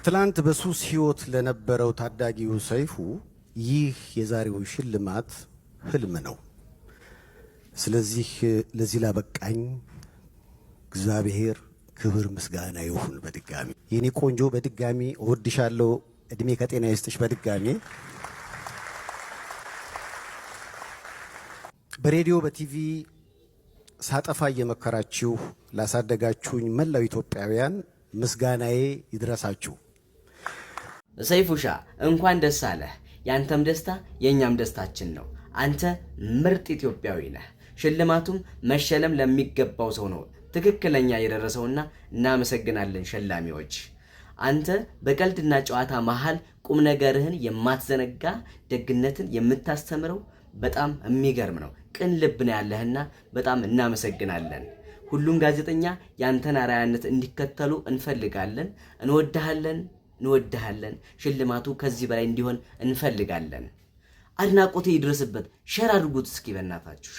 ትላንት በሱስ ህይወት ለነበረው ታዳጊው ሰይፉ ይህ የዛሬው ሽልማት ህልም ነው። ስለዚህ ለዚህ ላበቃኝ እግዚአብሔር ክብር ምስጋና ይሁን። በድጋሚ የኔ ቆንጆ በድጋሚ እወድሻለሁ። እድሜ ከጤና ይስጥሽ። በድጋሚ በሬዲዮ በቲቪ ሳጠፋ እየመከራችሁ ላሳደጋችሁኝ መላው ኢትዮጵያውያን ምስጋናዬ ይድረሳችሁ። ሰይፉሻ እንኳን ደስ አለህ። ያንተም ደስታ የኛም ደስታችን ነው። አንተ ምርጥ ኢትዮጵያዊ ነህ። ሽልማቱም መሸለም ለሚገባው ሰው ነው ትክክለኛ የደረሰውና እናመሰግናለን ሸላሚዎች። አንተ በቀልድና ጨዋታ መሃል ቁም ነገርህን የማትዘነጋ ደግነትን የምታስተምረው በጣም የሚገርም ነው። ቅን ልብ ነው ያለህና በጣም እናመሰግናለን። ሁሉም ጋዜጠኛ ያንተን አርአያነት እንዲከተሉ እንፈልጋለን። እንወድሃለን። ሽልማቱ ከዚህ በላይ እንዲሆን እንፈልጋለን። አድናቆቴ ይድረስበት። ሼር አድርጉት እስኪ በእናታችሁ።